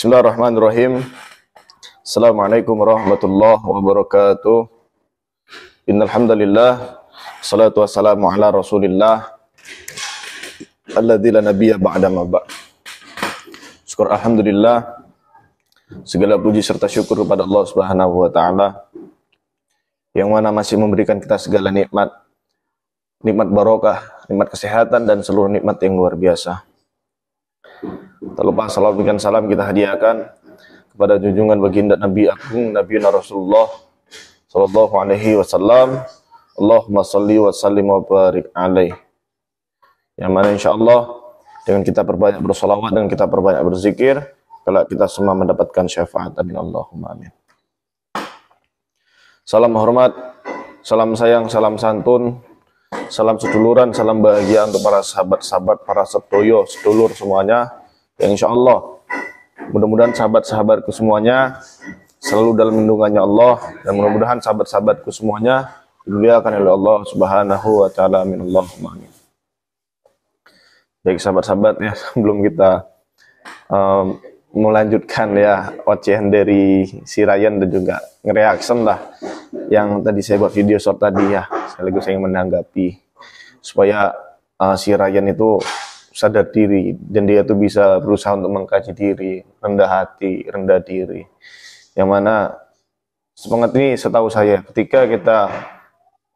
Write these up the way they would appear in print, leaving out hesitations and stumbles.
Bismillahirrahmanirrahim. Assalamualaikum warahmatullahi wabarakatuh. Innal hamdalillah, salatu wassalamu ala Rasulillah alladzi la nabiyya ba'da ma ba'. Syukur alhamdulillah, segala puji serta syukur kepada Allah Subhanahu wa taala yang mana masih memberikan kita segala nikmat barokah, nikmat kesehatan dan seluruh nikmat yang luar biasa. Tak lupa salawat dan salam kita hadiahkan kepada junjungan baginda Nabi Agung Nabi Rasulullah sallallahu alaihi wasallam. Allahumma salli wa sallim wa barik alaih. Yang mana insyaallah dengan kita perbanyak bersolawat dan kita perbanyak berzikir, kelak kita semua mendapatkan syafaat. Amin Allahumma amin. Salam hormat, salam sayang, salam santun, salam seduluran, salam bahagia untuk para sahabat-sahabat, para setoyo, sedulur semuanya. Yang insya Allah mudah-mudahan sahabat-sahabatku semuanya selalu dalam lindungannya Allah, dan mudah-mudahan sahabat-sahabatku semuanya dimuliakan oleh Allah Subhanahu wa taala. Amin Allahumma amin. Baik sahabat-sahabat ya, sebelum kita melanjutkan ya ocehan dari si Ryan dan juga nge-reaction lah yang tadi saya buat video short tadi ya, sekaligus saya ingin menanggapi supaya si Ryan itu sadar diri dan dia tuh bisa berusaha untuk mengkaji diri, rendah hati, rendah diri. Yang mana semangat ini setahu saya ketika kita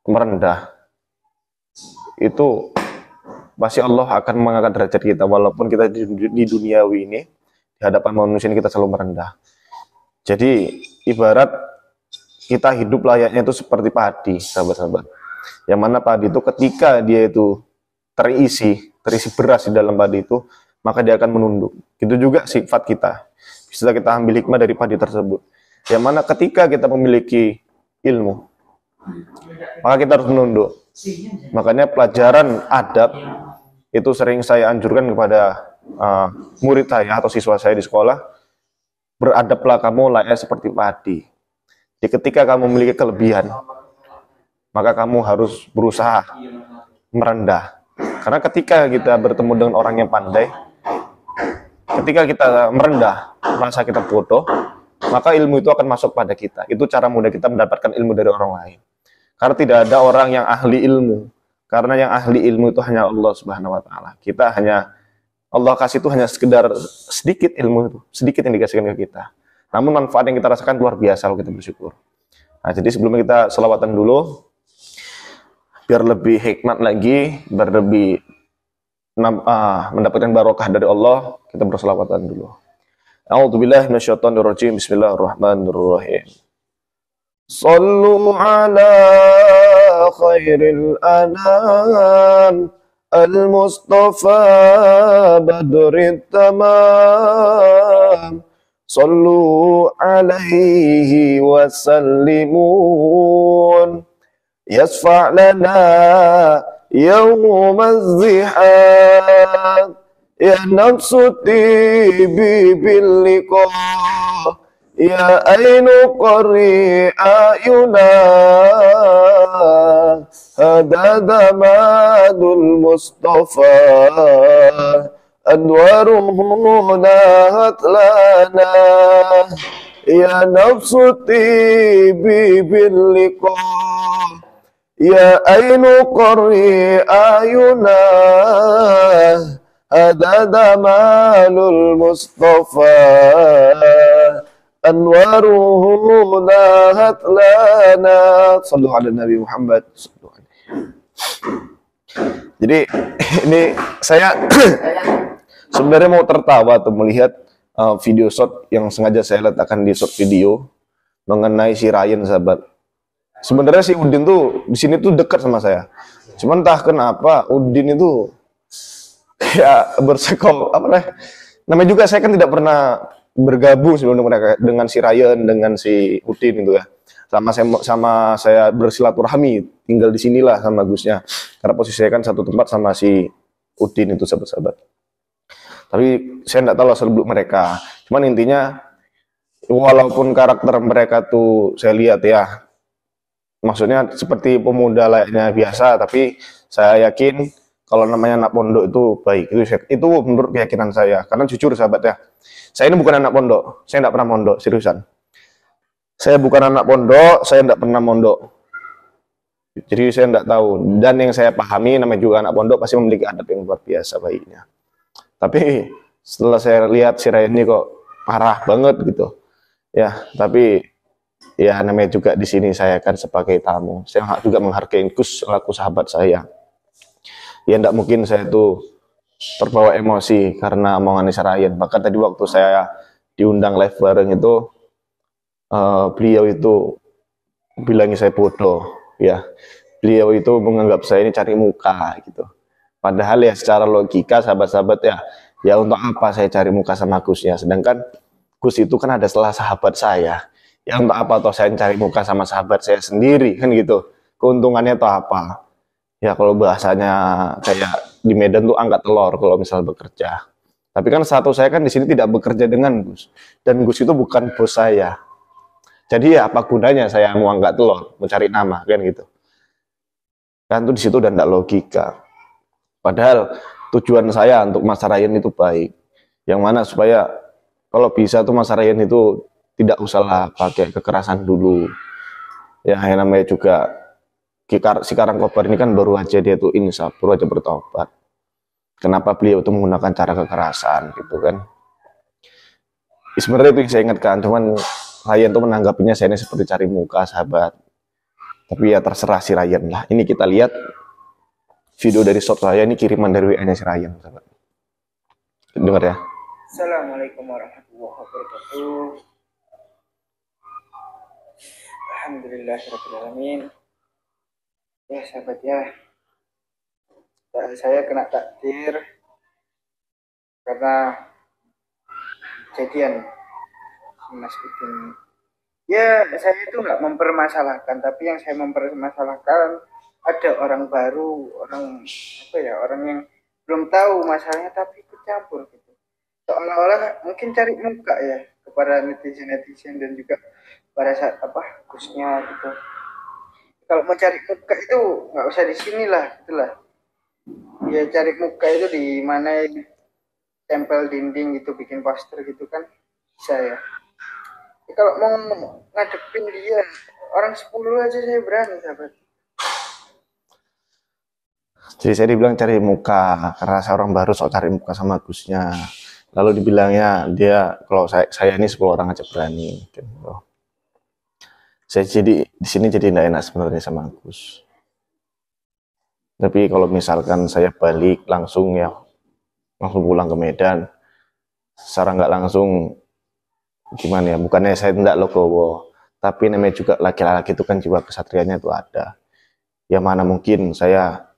merendah itu pasti Allah akan mengangkat derajat kita, walaupun kita di duniawi ini di hadapan manusia ini kita selalu merendah. Jadi ibarat kita hidup layaknya itu seperti padi, sahabat-sahabat. Yang mana padi itu ketika dia itu terisi beras di dalam padi itu, maka dia akan menunduk. Itu juga sifat kita. Bisa kita ambil hikmah dari padi tersebut. Yang mana ketika kita memiliki ilmu, maka kita harus menunduk. Makanya pelajaran adab itu sering saya anjurkan kepada murid saya atau siswa saya di sekolah. Beradablah kamu layaknya seperti padi. Jadi ketika kamu memiliki kelebihan, maka kamu harus berusaha merendah. Karena ketika kita bertemu dengan orang yang pandai, ketika kita merendah, merasa kita bodoh, maka ilmu itu akan masuk pada kita. Itu cara mudah kita mendapatkan ilmu dari orang lain. Karena tidak ada orang yang ahli ilmu. Karena yang ahli ilmu itu hanya Allah Subhanahu wa taala. Kita hanya Allah kasih itu hanya sekedar sedikit ilmu itu, sedikit yang dikasihkan ke kita. Namun manfaat yang kita rasakan luar biasa kalau kita bersyukur. Nah, jadi sebelum kita selawatan dulu, biar lebih hikmat lagi, biar lebih mendapatkan barokah dari Allah, kita berselawatan dulu. A'udzubillahi minasyaitonirrajim. Bismillahirrahmanirrahim. Sallu ala khairil anam al-Mustafa badrit tamam. Sallu alaihi wa sallimun yasfa' lana yawma az-zihab ya nafsu tibi bil liqa ya ainu qari ayuna hada damadul Mustafa adwaruhu nahat lana ya nafsu tibi bil liqa ya ainu qari ayuna adada malul Mustafa anwaruhu nahat lana. Sallu ala Nabi Muhammad. Jadi ini saya sebenarnya mau tertawa atau melihat video short yang sengaja saya letakkan di short video mengenai si Ryan, sahabat. Sebenarnya si Udin tuh di sini tuh dekat sama saya. Cuman entah kenapa Udin itu ya bersekong namanya juga saya kan tidak pernah bergabung sebelum mereka dengan si Ryan, dengan si Udin itu ya. Sama saya bersilaturahmi, tinggal di sinilah sama Gusnya. Karena posisi saya kan satu tempat sama si Udin itu, sahabat-sahabat. Tapi saya tidak tahu asal-beluk mereka. Cuman intinya walaupun karakter mereka tuh saya lihat ya, maksudnya seperti pemuda layaknya biasa, tapi saya yakin kalau namanya anak pondok itu baik. Itu menurut keyakinan saya. Karena jujur sahabat ya, saya ini bukan anak pondok. Saya tidak pernah mondok, seriusan. Saya bukan anak pondok, saya tidak pernah mondok. Jadi saya tidak tahu. Dan yang saya pahami, namanya juga anak pondok pasti memiliki adab yang luar biasa baiknya. Tapi setelah saya lihat si Ryan ini kok parah banget gitu. Ya, tapi ya namanya juga di sini saya kan sebagai tamu. Saya juga menghargai Gus selaku sahabat saya. Ya tidak mungkin saya itu terbawa emosi karena omongan si Ryan. Bahkan tadi waktu saya diundang live bareng itu, beliau itu bilangi saya bodoh. Ya, beliau itu menganggap saya ini cari muka gitu. Padahal ya secara logika sahabat-sahabat ya untuk apa saya cari muka sama Gusnya, sedangkan Gus itu kan ada setelah sahabat saya. Ya untuk apa toh saya cari muka sama sahabat saya sendiri kan gitu. Keuntungannya toh apa? Ya kalau bahasanya kayak di Medan tuh angkat telur kalau misal bekerja. Tapi kan status saya kan di sini tidak bekerja dengan Gus, dan Gus itu bukan bos saya. Jadi ya apa gunanya saya mau angkat telur, mencari nama kan gitu. Kan tuh di situ udah tidak logika. Padahal tujuan saya untuk Mas Ryan itu baik. Yang mana supaya kalau bisa tuh Mas Ryan itu tidak usahlah pakai kekerasan dulu. Ya yang namanya juga si Karangkobar ini kan baru aja dia tuh insaf, baru aja bertobat. Kenapa beliau itu menggunakan cara kekerasan gitu kan? Sebenarnya itu yang saya ingatkan, cuman Ryan tuh menanggapinya saya ini seperti cari muka sahabat. Tapi ya terserah si Ryan lah. Ini kita lihat video dari short saya, ini kiriman dari WA-nya si Ryan sahabat. Dengar ya. Assalamualaikum warahmatullahi wabarakatuh. Alhamdulillahirrahmanirrahim. Ya sahabat ya, saya kena takdir karena kejadian Mas Udin. Ya saya itu nggak mempermasalahkan, tapi yang saya mempermasalahkan ada orang baru, orang yang belum tahu masalahnya tapi ikut campur gitu. Seolah-olah mungkin cari muka ya kepada netizen dan juga pada saat Gusnya gitu. Kalau mau cari muka itu nggak usah di sini lah, gitulah. Ya cari muka itu di mana, tempel dinding gitu, bikin poster gitu kan bisa ya. Kalau mau ngadepin dia orang 10 aja saya berani sahabat. Jadi saya dibilang cari muka karena saya orang baru sok cari muka sama Gusnya. Lalu dibilangnya dia kalau saya ini 10 orang aja berani. Gitu. Saya jadi di sini jadi tidak enak sebenarnya sama Gus. Tapi kalau misalkan saya balik langsung pulang ke Medan, secara nggak langsung gimana ya, bukannya saya tidak logowo, tapi namanya juga laki-laki itu kan jiwa kesatrianya itu ada. Ya mana mungkin saya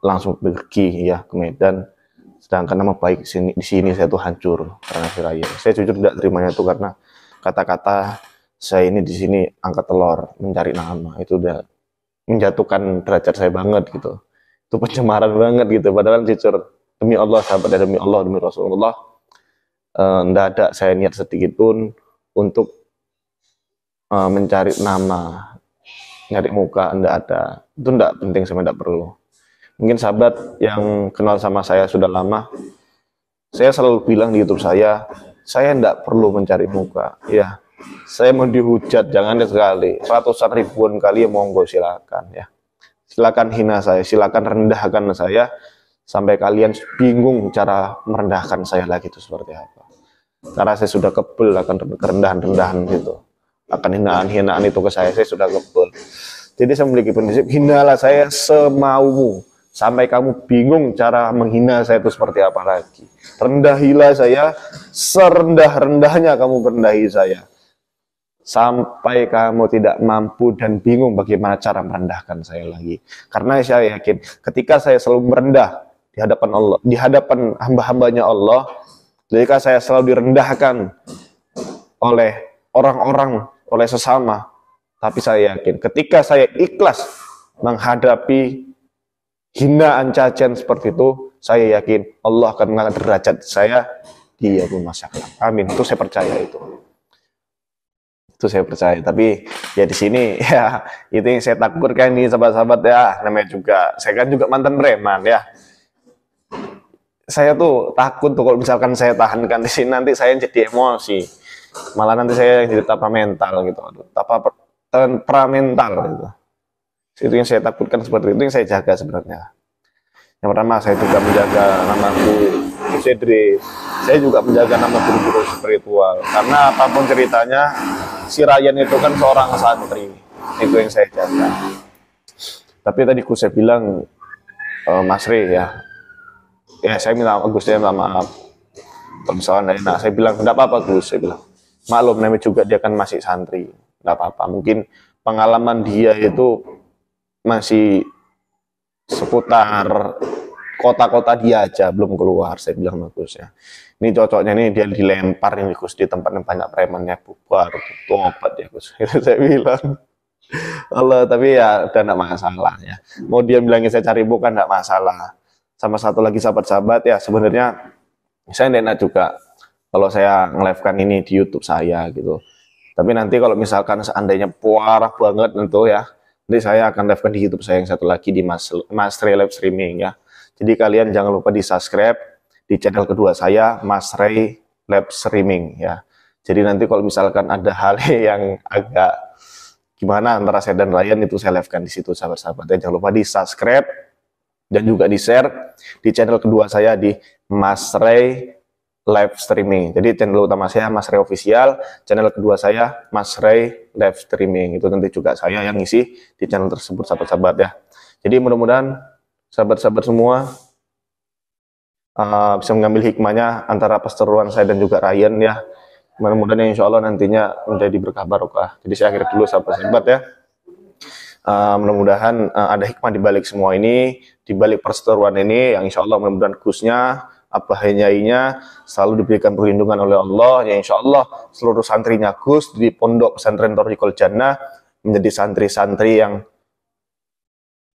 langsung pergi ya ke Medan, sedangkan nama baik di sini saya tuh hancur karena si Ryan. Saya jujur tidak terimanya itu karena kata-kata saya ini di sini angkat telur mencari nama itu udah menjatuhkan derajat saya banget gitu. Itu pencemaran banget gitu. Padahal jujur demi Allah sahabat, demi Allah, demi Rasulullah, tidak ada saya niat sedikit pun untuk mencari nama, nyari muka, tidak ada. Itu tidak penting, saya tidak perlu. Mungkin sahabat yang kenal sama saya sudah lama, saya selalu bilang di YouTube saya tidak perlu mencari muka. Ya, saya mau dihujat jangan sekali, ratusan ribuan kali ya monggo silakan ya. Silakan hina saya, silakan rendahkan saya sampai kalian bingung cara merendahkan saya lagi itu seperti apa. Karena saya sudah kebel akan kerendahan-rendahan gitu. Akan hinaan-hinaan itu ke saya sudah kebel. Jadi saya memiliki prinsip, hinalah saya semaumu sampai kamu bingung cara menghina saya itu seperti apa lagi. Rendahilah saya serendah-rendahnya kamu merendahi saya. Sampai kamu tidak mampu dan bingung bagaimana cara merendahkan saya lagi. Karena saya yakin ketika saya selalu merendah di hadapan Allah, di hadapan hamba-hambanya Allah, ketika saya selalu direndahkan oleh orang-orang, oleh sesama, tapi saya yakin ketika saya ikhlas menghadapi hinaan cacian seperti itu, saya yakin Allah akan mengangkat derajat saya di yaumul masyarakat. Amin. Itu saya percaya itu. Itu saya percaya. Tapi ya di sini ya itu yang saya takutkan nih sahabat-sahabat ya. Namanya juga saya kan juga mantan preman ya. saya tuh takut tuh kalau misalkan saya tahankan di sini nanti saya jadi emosi, malah nanti saya jadi temperamental gitu. Aduh, temperamental gitu. Itu yang saya takutkan, seperti itu yang saya jaga sebenarnya. Yang pertama saya juga menjaga namaku Cedri, saya juga menjaga nama guru-guru spiritual, karena apapun ceritanya si Ryan itu kan seorang santri, itu yang saya jaga. Tapi tadi saya bilang Mas Re ya saya minta Gus, saya minta maaf kalau misalnya enak. Saya bilang enggak apa-apa Gus, saya bilang maklum namanya juga dia kan masih santri, enggak apa-apa, mungkin pengalaman dia itu masih seputar kota-kota dia aja, belum keluar. Saya bilang bagus ya, ini cocoknya nih dia dilempar ini Gus di tempat yang banyak premannya, bubar tobat ya Gus. Itu saya bilang Allah, tapi ya udah enggak masalah ya, mau dia bilangin saya cari bukan enggak masalah. Sama satu lagi sahabat-sahabat ya, sebenarnya saya enak juga kalau saya nge-live-kan ini di YouTube saya gitu. Tapi nanti kalau misalkan seandainya parah banget tentu ya, nanti saya akan live-kan di YouTube saya yang satu lagi di Mas Ray Live Streaming ya. Jadi kalian jangan lupa di subscribe di channel kedua saya, Mas Ray Live Streaming ya. Jadi nanti kalau misalkan ada hal yang agak gimana antara saya dan Ryan, itu saya live-kan di situ sahabat-sahabat. Jangan lupa di subscribe dan juga di share di channel kedua saya di Mas Ray Live Streaming. Jadi channel utama saya Mas Ray Official, channel kedua saya Mas Ray Live Streaming. Itu nanti juga saya yang ngisi di channel tersebut sahabat-sahabat ya. Jadi mudah-mudahan sahabat-sahabat semua bisa mengambil hikmahnya antara perseteruan saya dan juga Ryan ya. Mudah-mudahan insya Allah nantinya menjadi berkah barokah. Jadi saya akhiri dulu sahabat-sahabat ya. Mudah-mudahan ada hikmah di balik semua ini, di balik perseteruan ini, yang insya Allah mudah-mudahan Gusnya, Abah-Nyainya selalu diberikan perlindungan oleh Allah. Ya insya Allah seluruh santrinya Gus di Pondok Pesantren Thoriqul Jannah menjadi santri-santri yang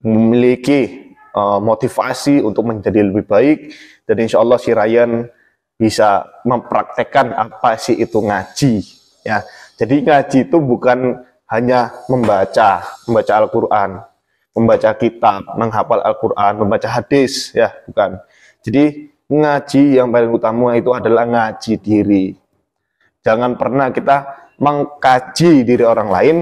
memiliki motivasi untuk menjadi lebih baik, dan insya Allah si Ryan bisa mempraktekkan apa sih itu ngaji ya. Jadi ngaji itu bukan hanya membaca Al-Quran, membaca kitab, menghafal Al-Quran, membaca hadis ya, bukan. Jadi ngaji yang paling utama itu adalah ngaji diri. Jangan pernah kita mengkaji diri orang lain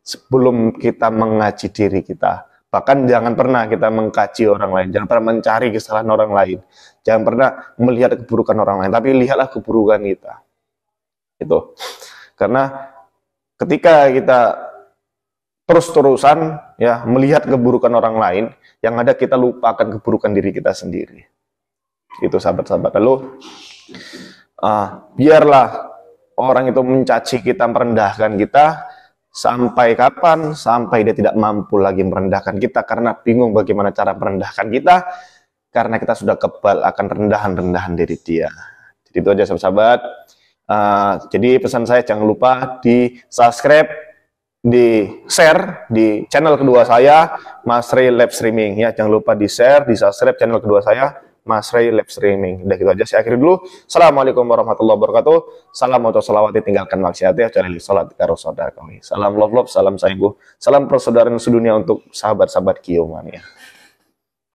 sebelum kita mengaji diri kita. Bahkan jangan pernah kita mengkaji orang lain, jangan pernah mencari kesalahan orang lain, jangan pernah melihat keburukan orang lain, tapi lihatlah keburukan kita. Itu. Karena ketika kita terus-terusan ya melihat keburukan orang lain, yang ada kita lupakan keburukan diri kita sendiri. Itu sahabat-sahabat. Lalu biarlah orang itu mencaci kita, merendahkan kita, sampai kapan? Sampai dia tidak mampu lagi merendahkan kita karena bingung bagaimana cara merendahkan kita, karena kita sudah kebal akan rendahan-rendahan dari dia. Jadi itu aja sahabat-sahabat. Jadi pesan saya, jangan lupa di subscribe, di share di channel kedua saya Mas Ray Live Streaming ya. Jangan lupa di share, di subscribe channel kedua saya Mas Ray Live Streaming. Udah gitu aja, saya akhiri dulu. Assalamualaikum warahmatullahi wabarakatuh. Salam moto salawati, tinggalkan maksiat ya, cari salat karo saudara kami. Salam love, salam sayang, salam persaudaraan sedunia untuk sahabat-sahabat Kiyomania.